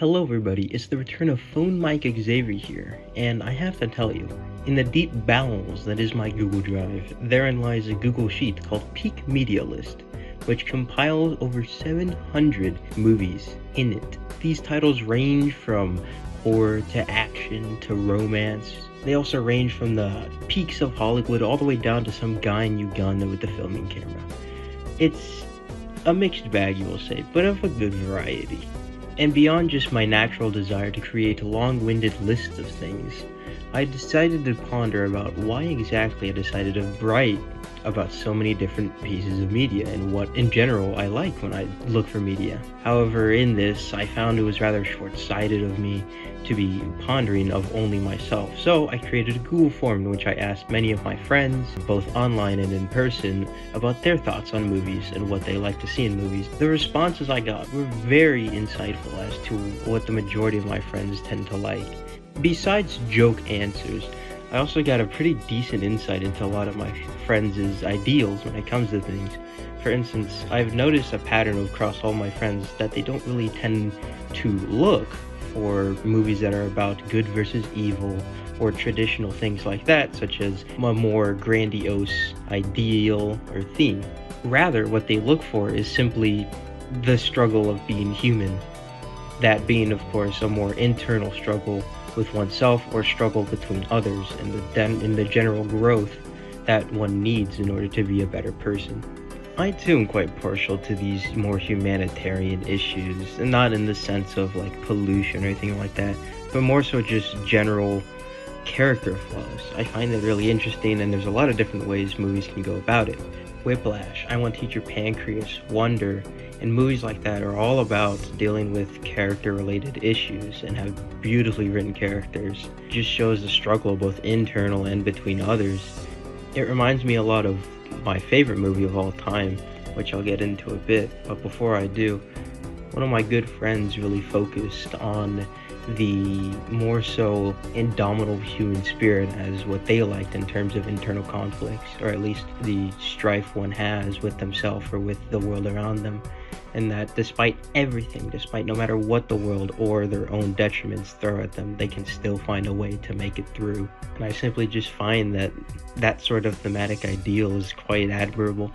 Hello everybody, it's the return of Phone Mike Xavier here, and I have to tell you, in the deep bowels that is my Google Drive, therein lies a Google Sheet called Peak Media List, which compiles over 700 movies in it. These titles range from horror to action to romance. They also range from the peaks of Hollywood all the way down to some guy in Uganda with a filming camera. It's a mixed bag, you will say, but of a good variety. And beyond just my natural desire to create long-winded lists of things, I decided to ponder about why exactly I decided to write about so many different pieces of media and what in general I like when I look for media. However, in this, I found it was rather short-sighted of me to be pondering of only myself. So I created a Google form in which I asked many of my friends, both online and in person, about their thoughts on movies and what they like to see in movies. The responses I got were very insightful as to what the majority of my friends tend to like. Besides joke answers, I also got a pretty decent insight into a lot of my friends' ideals when it comes to things. For instance, I've noticed a pattern across all my friends that they don't really tend to look for movies that are about good versus evil or traditional things like that, such as a more grandiose ideal or theme. Rather, what they look for is simply the struggle of being human. That being, of course, a more internal struggle with oneself or struggle between others and the general growth that one needs in order to be a better person. I too am quite partial to these more humanitarian issues, and not in the sense of like pollution or anything like that, but more so just general character flaws. I find it really interesting, and there's a lot of different ways movies can go about it. Whiplash, I Want to Eat Your Pancreas, Wonder, and movies like that are all about dealing with character-related issues and have beautifully written characters. It just shows the struggle both internal and between others. It reminds me a lot of my favorite movie of all time, which I'll get into a bit, but before I do, one of my good friends really focused on the more so indomitable human spirit as what they liked in terms of internal conflicts, or at least the strife one has with themselves or with the world around them, and that despite everything, despite no matter what the world or their own detriments throw at them, they can still find a way to make it through. And I simply just find that that sort of thematic ideal is quite admirable.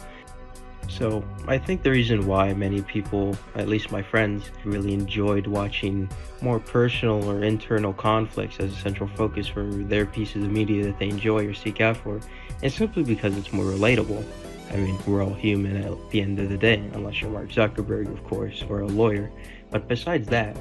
So I think the reason why many people, at least my friends, really enjoyed watching more personal or internal conflicts as a central focus for their pieces of media that they enjoy or seek out for is simply because it's more relatable. I mean, we're all human at the end of the day, unless you're Mark Zuckerberg, of course, or a lawyer. But besides that,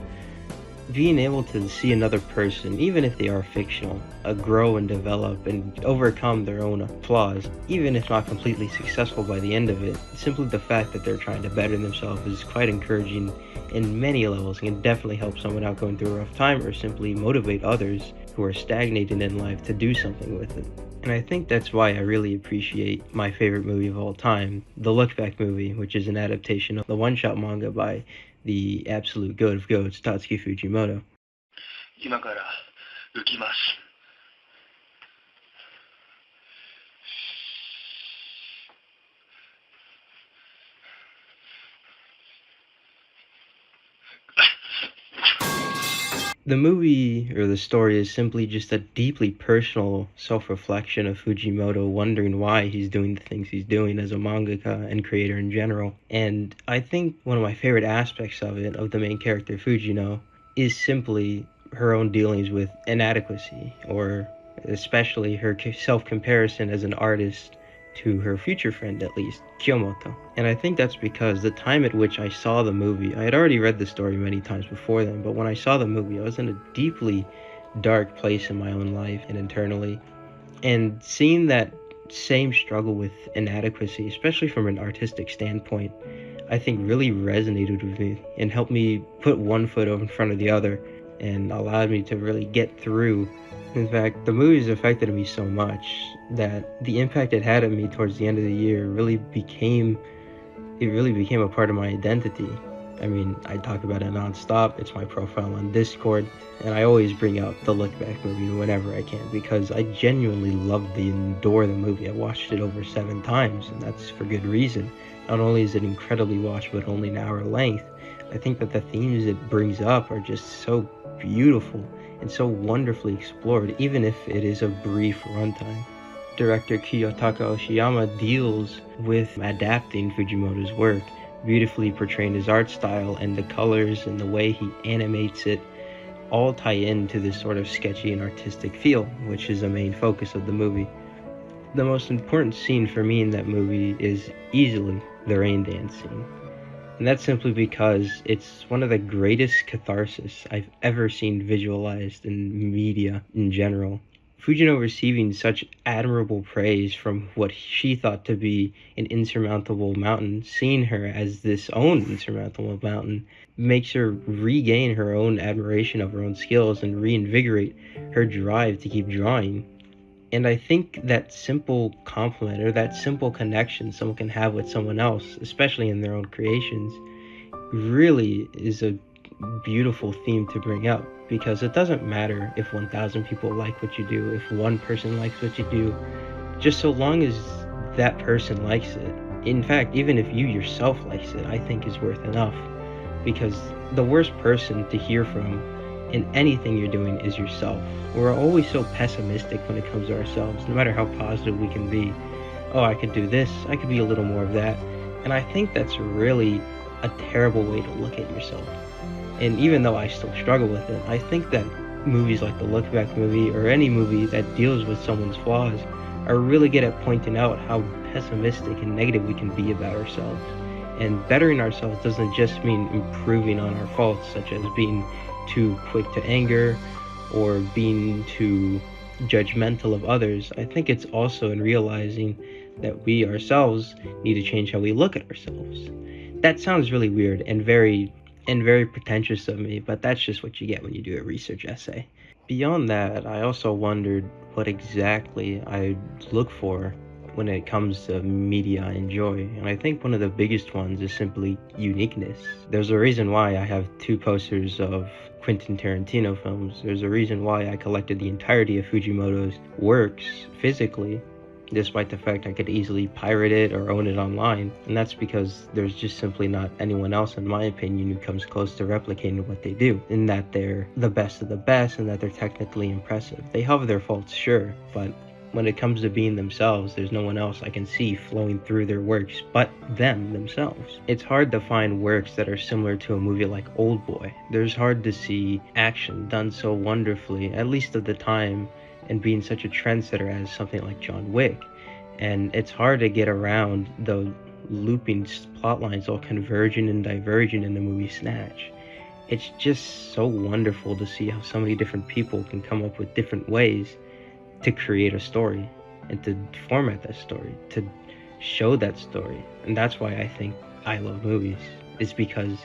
being able to see another person, even if they are fictional, grow and develop and overcome their own flaws, even if not completely successful by the end of it, simply the fact that they're trying to better themselves is quite encouraging in many levels and can definitely help someone out going through a rough time or simply motivate others who are stagnating in life to do something with it. And I think that's why I really appreciate my favorite movie of all time, the Look Back movie, which is an adaptation of the one-shot manga by the absolute goat of goats, Tatsuki Fujimoto. 今から浮きます。The movie, or the story, is simply just a deeply personal self-reflection of Fujimoto wondering why he's doing the things he's doing as a mangaka and creator in general. And I think one of my favorite aspects of it, of the main character Fujino, is simply her own dealings with inadequacy, or especially her self-comparison as an artist to her future friend, at least, Kiyomoto. And I think that's because the time at which I saw the movie, I had already read the story many times before then, but when I saw the movie, I was in a deeply dark place in my own life and internally. And seeing that same struggle with inadequacy, especially from an artistic standpoint, I think really resonated with me and helped me put one foot over in front of the other and allowed me to really get through. In fact, the movie's affected me so much that the impact it had on me towards the end of the year really became a part of my identity. I mean, I talk about it nonstop. It's my profile on Discord, and I always bring out the Look Back movie whenever I can because I genuinely adore the movie. I watched it over 7 times, and that's for good reason. Not only is it incredibly watched, but only an hour length, I think that the themes it brings up are just so beautiful and so wonderfully explored, even if it is a brief runtime. Director Kiyotaka Oshiyama deals with adapting Fujimoto's work, beautifully portraying his art style, and the colors and the way he animates it all tie into this sort of sketchy and artistic feel, which is the main focus of the movie. The most important scene for me in that movie is easily the rain dance scene. And that's simply because it's one of the greatest catharsis I've ever seen visualized in media in general. Fujino receiving such admirable praise from what she thought to be an insurmountable mountain, seeing her as this own insurmountable mountain, makes her regain her own admiration of her own skills and reinvigorate her drive to keep drawing. And I think that simple compliment or that simple connection someone can have with someone else, especially in their own creations, really is a beautiful theme to bring up, because it doesn't matter if 1,000 people like what you do, if one person likes what you do, just so long as that person likes it. In fact, even if you yourself likes it, I think is worth enough, because the worst person to hear from in anything you're doing is yourself. We're always so pessimistic when it comes to ourselves, no matter how positive we can be. Oh, I could do this, I could be a little more of that. And I think that's really a terrible way to look at yourself. And even though I still struggle with it, I think that movies like the Look Back movie, or any movie that deals with someone's flaws, are really good at pointing out how pessimistic and negative we can be about ourselves. And bettering ourselves doesn't just mean improving on our faults, such as being too quick to anger or being too judgmental of others. I think it's also in realizing that we ourselves need to change how we look at ourselves. That sounds really weird and very pretentious of me, but that's just what you get when you do a research essay. Beyond that, I also wondered what exactly I look for when it comes to media I enjoy, and I think one of the biggest ones is simply uniqueness. There's a reason why I have 2 posters of Quentin Tarantino films. There's a reason why I collected the entirety of Fujimoto's works physically, despite the fact I could easily pirate it or own it online. And that's because there's just simply not anyone else, in my opinion, who comes close to replicating what they do, in that they're the best of the best and that they're technically impressive. They have their faults, sure, but when it comes to being themselves, there's no one else I can see flowing through their works but them themselves. It's hard to find works that are similar to a movie like Oldboy. There's hard to see action done so wonderfully, at least at the time, and being such a trendsetter as something like John Wick. And it's hard to get around the looping plot lines all converging and diverging in the movie Snatch. It's just so wonderful to see how so many different people can come up with different ways to create a story and to format that story, to show that story. And that's why I think I love movies, is because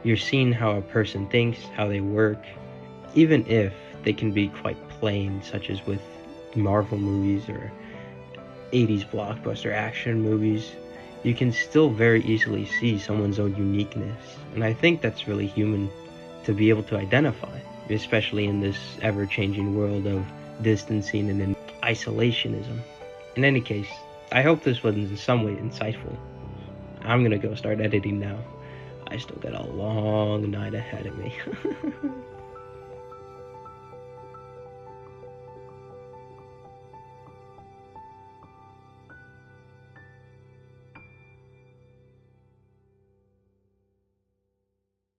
you're seeing how a person thinks, how they work, even if they can be quite plain, such as with Marvel movies or 80s blockbuster action movies. You can still very easily see someone's own uniqueness, and I think that's really human to be able to identify, especially in this ever-changing world of distancing and isolationism. In any case, I hope this was in some way insightful. I'm gonna go start editing now. I still got a long night ahead of me.